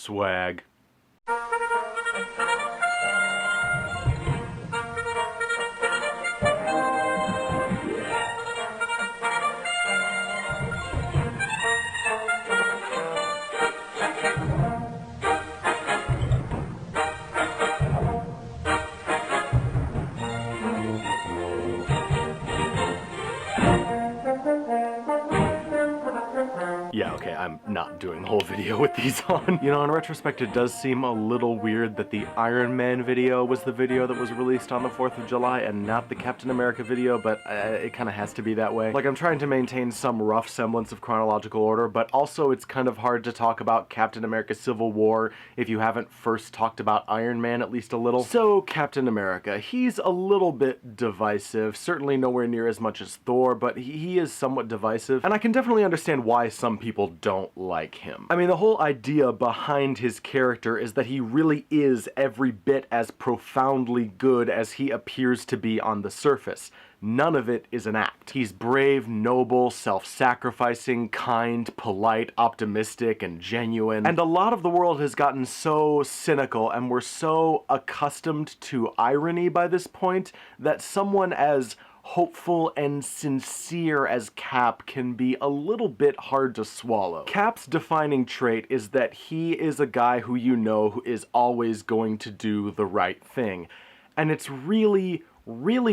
Swag. Yeah, okay, I'm not doing the whole video with these on. You know, in retrospect, it does seem a little weird that the Iron Man video was the video that was released on the 4th of July and not the Captain America video, but it kind of has to be that way. Like, I'm trying to maintain some rough semblance of chronological order, but also it's kind of hard to talk about Captain America Civil War if you haven't first talked about Iron Man at least a little. So, Captain America, he's a little bit divisive, certainly nowhere near as much as Thor, but he is somewhat divisive, and I can definitely understand why some people don't like him. I mean, the whole idea behind his character is that he really is every bit as profoundly good as he appears to be on the surface. None of it is an act. He's brave, noble, self-sacrificing, kind, polite, optimistic, and genuine. And a lot of the world has gotten so cynical and we're so accustomed to irony by this point that someone as hopeful and sincere as Cap can be a little bit hard to swallow. Cap's defining trait is that he is a guy who you know who is always going to do the right thing. And it's really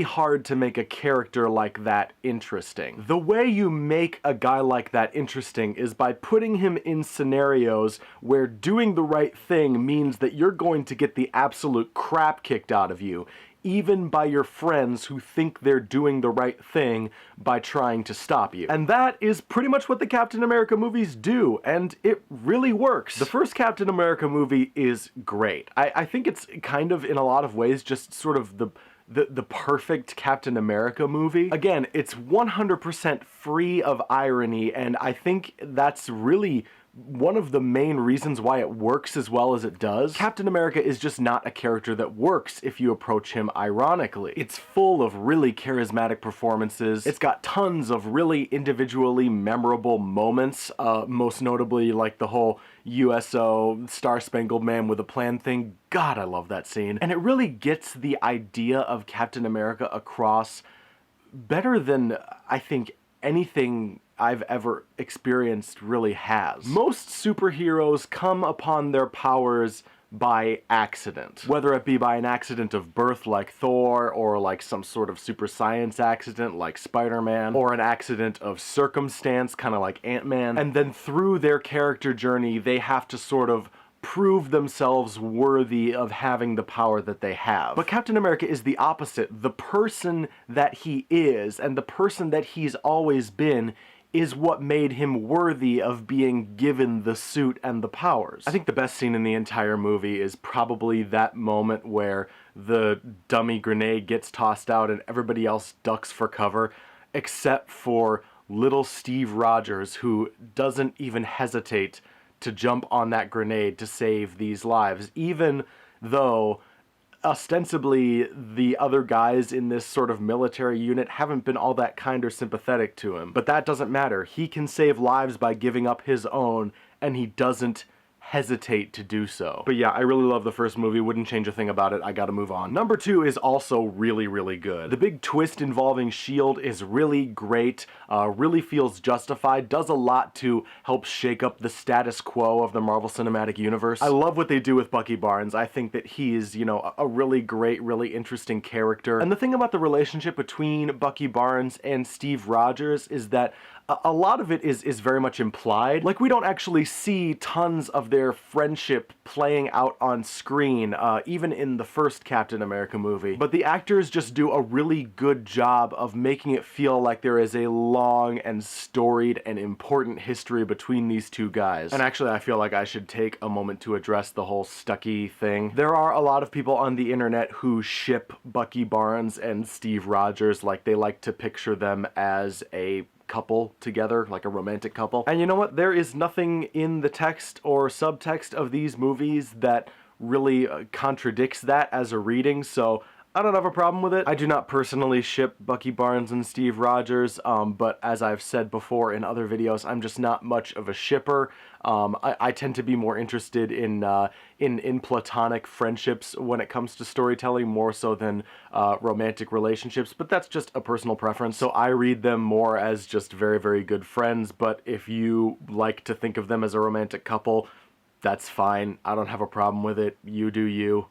hard to make a character like that interesting. The way you make a guy like that interesting is by putting him in scenarios where doing the right thing means that you're going to get the absolute crap kicked out of you, even by your friends who think they're doing the right thing by trying to stop you. And that is pretty much what the Captain America movies do, and it really works. The first Captain America movie is great. I think it's kind of, in a lot of ways, just sort of the perfect Captain America movie. Again, it's 100% free of irony, and I think that's really one of the main reasons why it works as well as it does. Captain America is just not a character that works if you approach him ironically. It's full of really charismatic performances. It's got tons of really individually memorable moments, most notably like the whole USO Star-Spangled Man with a Plan thing. God, I love that scene. And it really gets the idea of Captain America across better than, I think, anything I've ever experienced really has. Most superheroes come upon their powers by accident. Whether it be by an accident of birth like Thor, or like some sort of super science accident like Spider-Man, or an accident of circumstance kind of like Ant-Man, and then through their character journey they have to sort of prove themselves worthy of having the power that they have. But Captain America is the opposite. The person that he is, and the person that he's always been, is what made him worthy of being given the suit and the powers. I think the best scene in the entire movie is probably that moment where the dummy grenade gets tossed out and everybody else ducks for cover, except for little Steve Rogers, who doesn't even hesitate to jump on that grenade to save these lives, even though ostensibly the other guys in this sort of military unit haven't been all that kind or sympathetic to him. But that doesn't matter. He can save lives by giving up his own, and he doesn't hesitate to do so. But yeah, I really love the first movie, wouldn't change a thing about it, I gotta move on. Number 2 is also really good. The big twist involving S.H.I.E.L.D. is really great, really feels justified, does a lot to help shake up the status quo of the Marvel Cinematic Universe. I love what they do with Bucky Barnes. I think that he's, you know, a really great, really interesting character. And the thing about the relationship between Bucky Barnes and Steve Rogers is that a lot of it is very much implied. Like, we don't actually see tons of their friendship playing out on screen, even in the first Captain America movie. But the actors just do a really good job of making it feel like there is a long and storied and important history between these two guys. And actually, I feel like I should take a moment to address the whole Stucky thing. There are a lot of people on the internet who ship Bucky Barnes and Steve Rogers, like they like to picture them as a couple together, like a romantic couple. And you know what? There is nothing in the text or subtext of these movies that really contradicts that as a reading, so I don't have a problem with it. I do not personally ship Bucky Barnes and Steve Rogers, but as I've said before in other videos, I'm just not much of a shipper. I tend to be more interested in platonic friendships when it comes to storytelling, more so than romantic relationships, but that's just a personal preference. So I read them more as just very, very good friends, but if you like to think of them as a romantic couple, that's fine. I don't have a problem with it. You do you.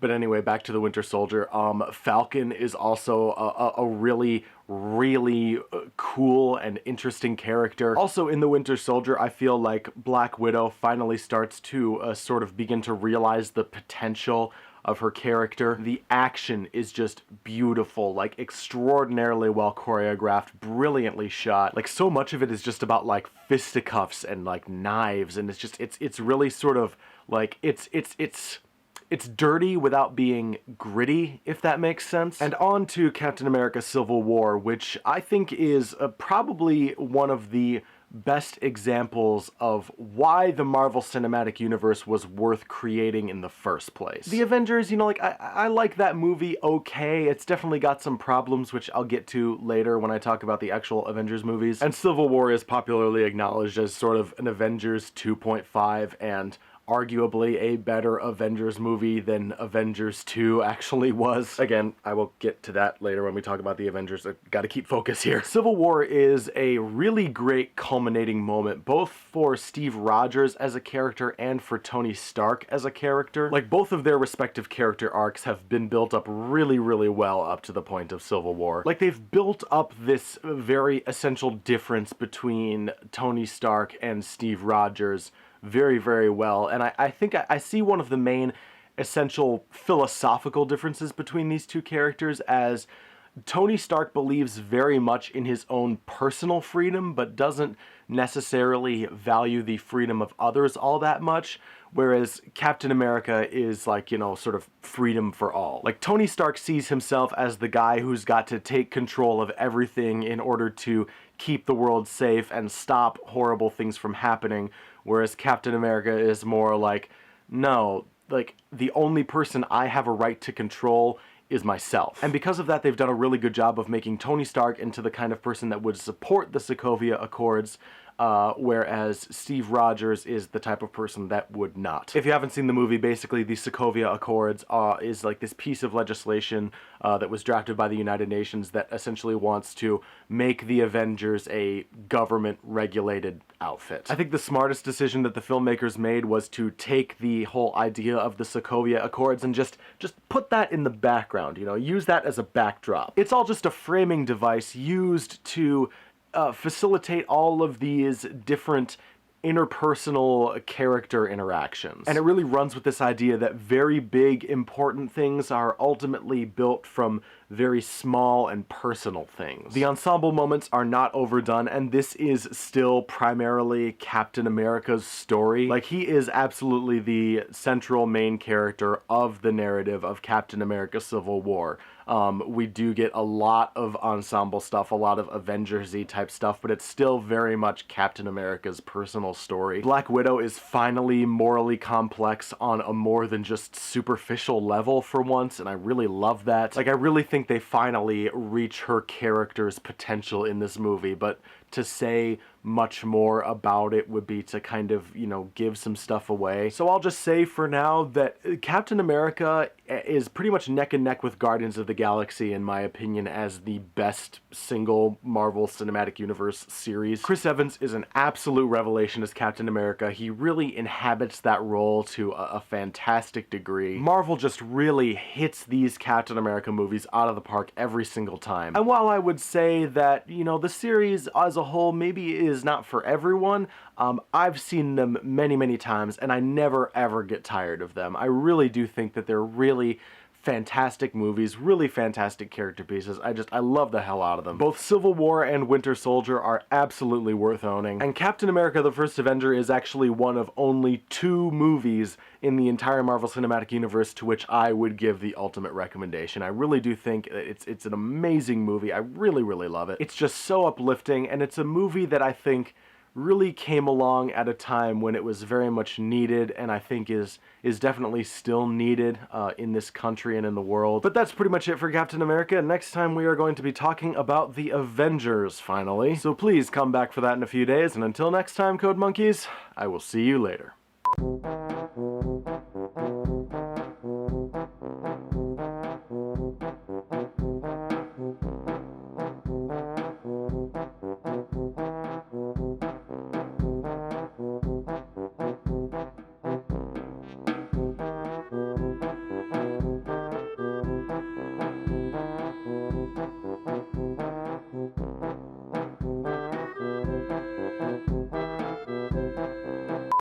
But anyway, back to the Winter Soldier. Falcon is also a really, really cool and interesting character. Also in the Winter Soldier, I feel like Black Widow finally starts to sort of begin to realize the potential of her character. The action is just beautiful, like extraordinarily well choreographed, brilliantly shot. Like so much of it is just about like fisticuffs and like knives, and it's just, it's really sort of like, it's dirty without being gritty, if that makes sense. And on to Captain America Civil War, which I think is probably one of the best examples of why the Marvel Cinematic Universe was worth creating in the first place. The Avengers, you know, like, I like that movie okay. It's definitely got some problems, which I'll get to later when I talk about the actual Avengers movies. And Civil War is popularly acknowledged as sort of an Avengers 2.5, and arguably a better Avengers movie than Avengers 2 actually was. Again, I will get to that later when we talk about the Avengers. I gotta keep focus here. Civil War is a really great culminating moment, both for Steve Rogers as a character and for Tony Stark as a character. Like, both of their respective character arcs have been built up really, really well up to the point of Civil War. Like, they've built up this very essential difference between Tony Stark and Steve Rogers very, very well, and I think I see one of the main essential philosophical differences between these two characters as Tony Stark believes very much in his own personal freedom, but doesn't necessarily value the freedom of others all that much, whereas Captain America is like, you know, sort of freedom for all. Like, Tony Stark sees himself as the guy who's got to take control of everything in order to keep the world safe and stop horrible things from happening, whereas Captain America is more like, no, like, the only person I have a right to control is myself. And because of that, they've done a really good job of making Tony Stark into the kind of person that would support the Sokovia Accords, whereas Steve Rogers is the type of person that would not. If you haven't seen the movie, basically the Sokovia Accords is like this piece of legislation that was drafted by the United Nations that essentially wants to make the Avengers a government-regulated outfit. I think the smartest decision that the filmmakers made was to take the whole idea of the Sokovia Accords and just put that in the background, you know, use that as a backdrop. It's all just a framing device used to facilitate all of these different interpersonal character interactions. And it really runs with this idea that very big, important things are ultimately built from very small and personal things. The ensemble moments are not overdone, and this is still primarily Captain America's story. Like, he is absolutely the central main character of the narrative of Captain America Civil War. We do get a lot of ensemble stuff, a lot of Avengers-y type stuff, but it's still very much Captain America's personal story. Black Widow is finally morally complex on a more than just superficial level for once, and I really love that. Like, I really think they finally reach her character's potential in this movie, but to say much more about it would be to kind of, you know, give some stuff away. So I'll just say for now that Captain America is pretty much neck and neck with Guardians of the Galaxy, in my opinion, as the best single Marvel Cinematic Universe series. Chris Evans is an absolute revelation as Captain America. He really inhabits that role to a fantastic degree. Marvel just really hits these Captain America movies out of the park every single time. And while I would say that, you know, the series as a whole maybe is not for everyone, I've seen them many, many times, and I never ever get tired of them. I really do think that they're really fantastic movies, really fantastic character pieces. I love the hell out of them. Both Civil War and Winter Soldier are absolutely worth owning, and Captain America: The First Avenger is actually one of only 2 movies in the entire Marvel Cinematic Universe to which I would give the ultimate recommendation. I really do think it's an amazing movie. I really, really love it. It's just so uplifting, and it's a movie that I think really came along at a time when it was very much needed, and I think is definitely still needed in this country and in the world. But that's pretty much it for Captain America. Next time we are going to be talking about the Avengers, finally. So please come back for that in a few days, and until next time, Code Monkeys, I will see you later.